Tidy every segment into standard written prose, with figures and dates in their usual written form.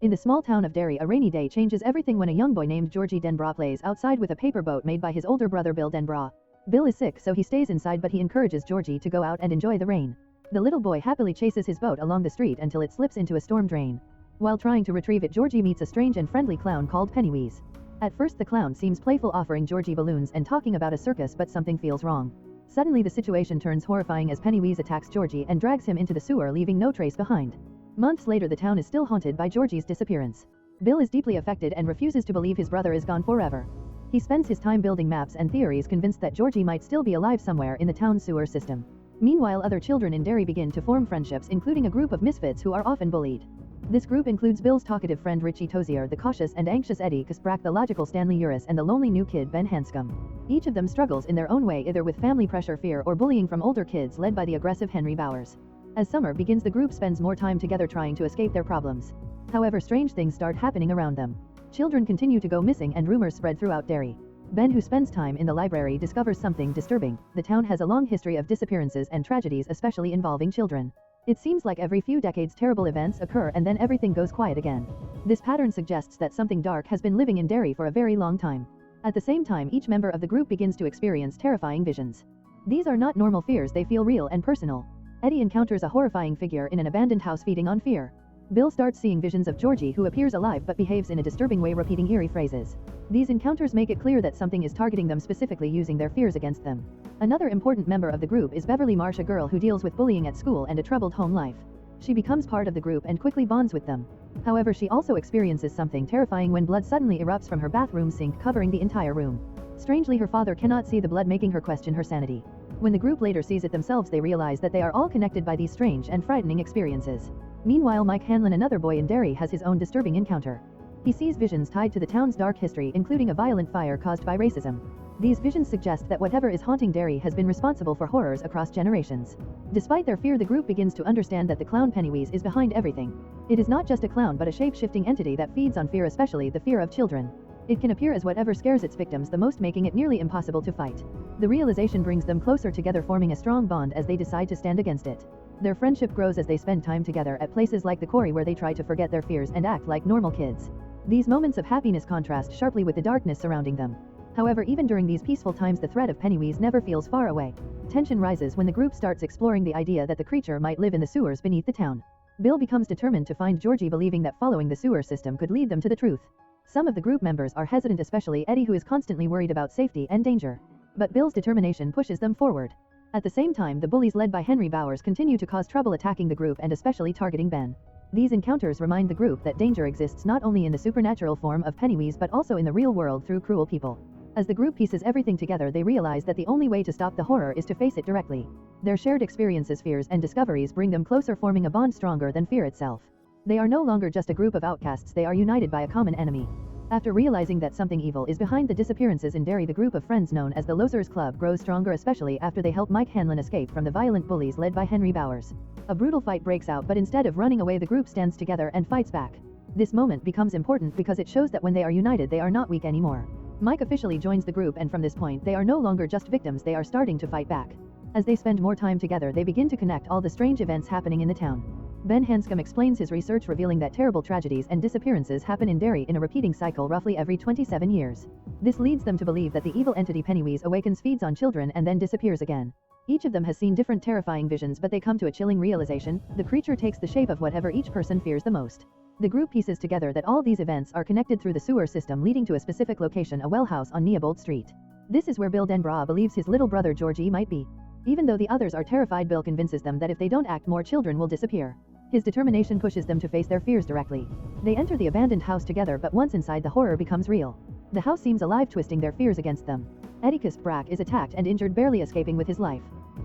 In the small town of Derry, a rainy day changes everything when a young boy named Georgie Denbrough plays outside with a paper boat made by his older brother Bill Denbrough. Bill is sick, so he stays inside, but he encourages Georgie to go out and enjoy the rain. The little boy happily chases his boat along the street until it slips into a storm drain. While trying to retrieve it, Georgie meets a strange and friendly clown called Pennywise. At first the clown seems playful, offering Georgie balloons and talking about a circus, but something feels wrong. Suddenly the situation turns horrifying as Pennywise attacks Georgie and drags him into the sewer, leaving no trace behind. Months later, the town is still haunted by Georgie's disappearance. Bill is deeply affected and refuses to believe his brother is gone forever. He spends his time building maps and theories, convinced that Georgie might still be alive somewhere in the town's sewer system. Meanwhile, other children in Derry begin to form friendships, including a group of misfits who are often bullied. This group includes Bill's talkative friend Richie, the cautious and anxious Eddie, the logical Stanley, and the lonely new kid Ben Hanscom. Each of them struggles in their own way, either with family pressure, fear, or bullying from older kids led by the aggressive Henry Bowers. As summer begins, the group spends more time together trying to escape their problems. However, strange things start happening around them. Children continue to go missing and rumors spread throughout Derry. Ben, who spends time in the library, discovers something disturbing. The town has a long history of disappearances and tragedies, especially involving children. It seems like every few decades terrible events occur and then everything goes quiet again. This pattern suggests that something dark has been living in Derry for a very long time. At the same time, each member of the group begins to experience terrifying visions. These are not normal fears, they feel real and personal. Eddie encounters a horrifying figure in an abandoned house feeding on fear. Bill starts seeing visions of Georgie, who appears alive but behaves in a disturbing way, repeating eerie phrases. These encounters make it clear that something is targeting them, specifically using their fears against them. Another important member of the group is Beverly, a girl who deals with bullying at school and a troubled home life. She becomes part of the group and quickly bonds with them. However, she also experiences something terrifying when blood suddenly erupts from her bathroom sink, covering the entire room. Strangely, her father cannot see the blood, making her question her sanity. When the group later sees it themselves, they realize that they are all connected by these strange and frightening experiences. Meanwhile, Mike Hanlon, another boy in Derry, has his own disturbing encounter. He sees visions tied to the town's dark history, including a violent fire caused by racism. These visions suggest that whatever is haunting Derry has been responsible for horrors across generations. Despite their fear, the group begins to understand that the clown Pennywise is behind everything. It is not just a clown but a shape-shifting entity that feeds on fear, especially the fear of children. It can appear as whatever scares its victims the most, making it nearly impossible to fight. The realization brings them closer together, forming a strong bond as they decide to stand against it. Their friendship grows as they spend time together at places like the quarry, where they try to forget their fears and act like normal kids. These moments of happiness contrast sharply with the darkness surrounding them. However, even during these peaceful times, the threat of Pennywise never feels far away. Tension rises when the group starts exploring the idea that the creature might live in the sewers beneath the town. Bill becomes determined to find Georgie, believing that following the sewer system could lead them to the truth. Some of the group members are hesitant, especially Eddie, who is constantly worried about safety and danger. But Bill's determination pushes them forward. At the same time, the bullies led by Henry Bowers continue to cause trouble, attacking the group and especially targeting Ben. These encounters remind the group that danger exists not only in the supernatural form of Pennywise but also in the real world through cruel people. As the group pieces everything together, they realize that the only way to stop the horror is to face it directly. Their shared experiences, fears, and discoveries bring them closer, forming a bond stronger than fear itself. They are no longer just a group of outcasts, they are united by a common enemy. After realizing that something evil is behind the disappearances in Derry, the group of friends known as the Losers Club grows stronger, especially after they help Mike Hanlon escape from the violent bullies led by Henry Bowers. A brutal fight breaks out, but instead of running away, the group stands together and fights back. This moment becomes important because it shows that when they are united, they are not weak anymore. Mike officially joins the group, and from this point they are no longer just victims, they are starting to fight back. As they spend more time together, they begin to connect all the strange events happening in the town. Ben Hanscom explains his research, revealing that terrible tragedies and disappearances happen in Derry in a repeating cycle roughly every 27 years. This leads them to believe that the evil entity Pennywise awakens, feeds on children, and then disappears again. Each of them has seen different terrifying visions, but they come to a chilling realization: the creature takes the shape of whatever each person fears the most. The group pieces together that all these events are connected through the sewer system, leading to a specific location, a well house on Neobold Street. This is where Bill Denbrough believes his little brother Georgie might be. Even though the others are terrified, Bill convinces them that if they don't act, more children will disappear. His determination pushes them to face their fears directly. They enter the abandoned house together, but once inside, the horror becomes real. The house seems alive, twisting their fears against them. Atticus Brack is attacked and injured, barely escaping with his life.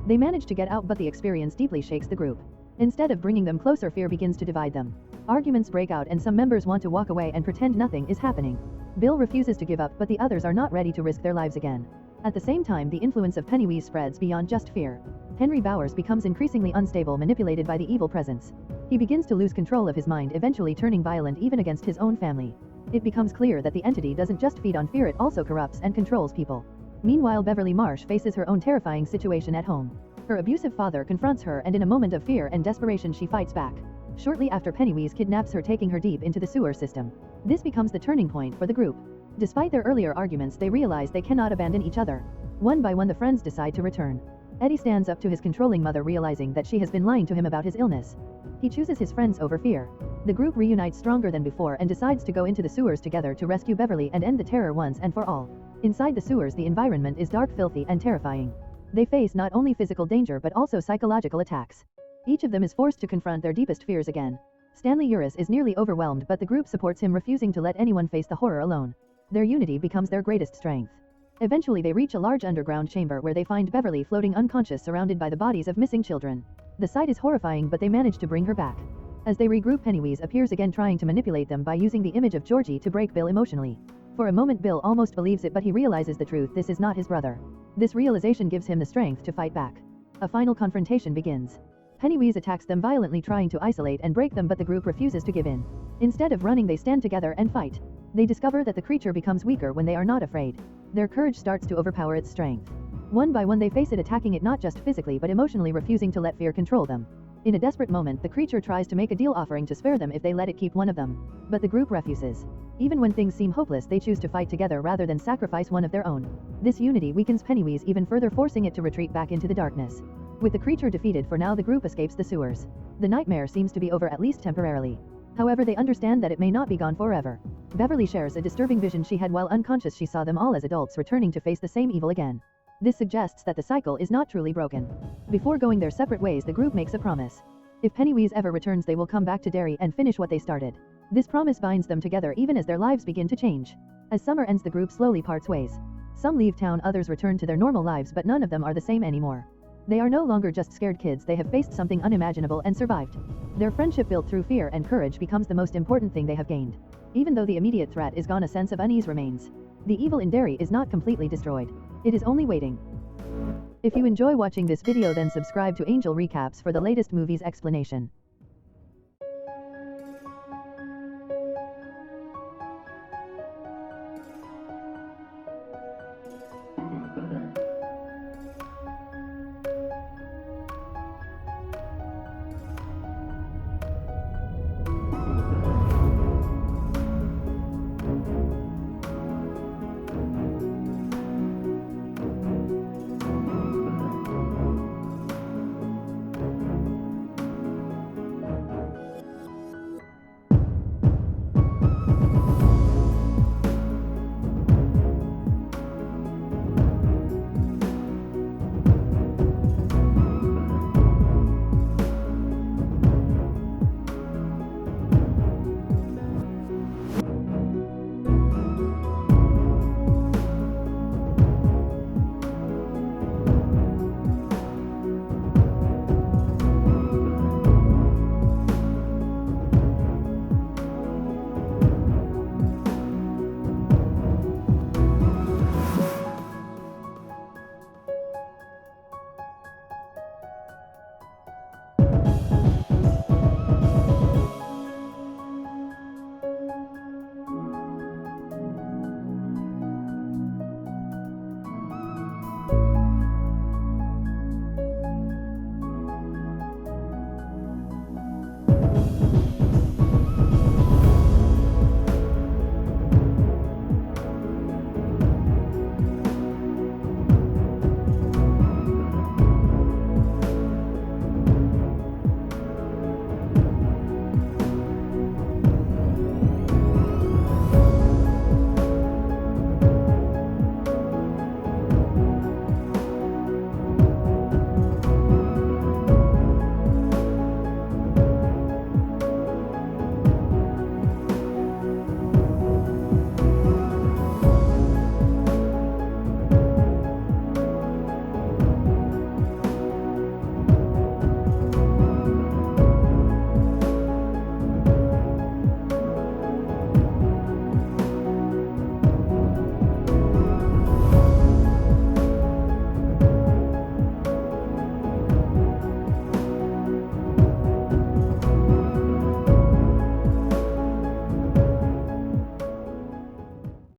They manage to get out, but the experience deeply shakes the group. Instead of bringing them closer, fear begins to divide them. Arguments break out and some members want to walk away and pretend nothing is happening. Bill refuses to give up, but the others are not ready to risk their lives again. At the same time, the influence of Pennywise spreads beyond just fear. Henry Bowers becomes increasingly unstable, manipulated by the evil presence. He begins to lose control of his mind, eventually turning violent even against his own family. It becomes clear that the entity doesn't just feed on fear, it also corrupts and controls people. Meanwhile, Beverly faces her own terrifying situation at home. Her abusive father confronts her, and in a moment of fear and desperation she fights back. Shortly after, Pennywise kidnaps her, taking her deep into the sewer system. This becomes the turning point for the group. Despite their earlier arguments, they realize they cannot abandon each other. One by one, the friends decide to return. Eddie stands up to his controlling mother, realizing that she has been lying to him about his illness. He chooses his friends over fear. The group reunites stronger than before and decides to go into the sewers together to rescue Beverly and end the terror once and for all. Inside the sewers, the environment is dark, filthy, and terrifying. They face not only physical danger but also psychological attacks. Each of them is forced to confront their deepest fears again. Stanley is nearly overwhelmed, but the group supports him, refusing to let anyone face the horror alone. Their unity becomes their greatest strength. Eventually, they reach a large underground chamber where they find Beverly floating unconscious, surrounded by the bodies of missing children. The sight is horrifying, but they manage to bring her back. As they regroup, Pennywise appears again, trying to manipulate them by using the image of Georgie to break Bill emotionally. For a moment, Bill almost believes it, but he realizes the truth: this is not his brother. This realization gives him the strength to fight back. A final confrontation begins. Pennywise attacks them violently, trying to isolate and break them, but the group refuses to give in. Instead of running, they stand together and fight. They discover that the creature becomes weaker when they are not afraid. Their courage starts to overpower its strength. One by one, they face it, attacking it not just physically but emotionally, refusing to let fear control them. In a desperate moment, the creature tries to make a deal, offering to spare them if they let it keep one of them. But the group refuses. Even when things seem hopeless, they choose to fight together rather than sacrifice one of their own. This unity weakens Pennywise even further, forcing it to retreat back into the darkness. With the creature defeated for now, the group escapes the sewers. The nightmare seems to be over, at least temporarily. However, they understand that it may not be gone forever. Beverly shares a disturbing vision she had while unconscious. She saw them all as adults returning to face the same evil again. This suggests that the cycle is not truly broken. Before going their separate ways, the group makes a promise. If Pennywise ever returns, they will come back to Derry and finish what they started. This promise binds them together even as their lives begin to change. As summer ends, the group slowly parts ways. Some leave town, others return to their normal lives, but none of them are the same anymore. They are no longer just scared kids, they have faced something unimaginable and survived. Their friendship, built through fear and courage, becomes the most important thing they have gained. Even though the immediate threat is gone, a sense of unease remains. The evil in Derry is not completely destroyed. It is only waiting. If you enjoy watching this video, then subscribe to Angel Recaps for the latest movies explanation.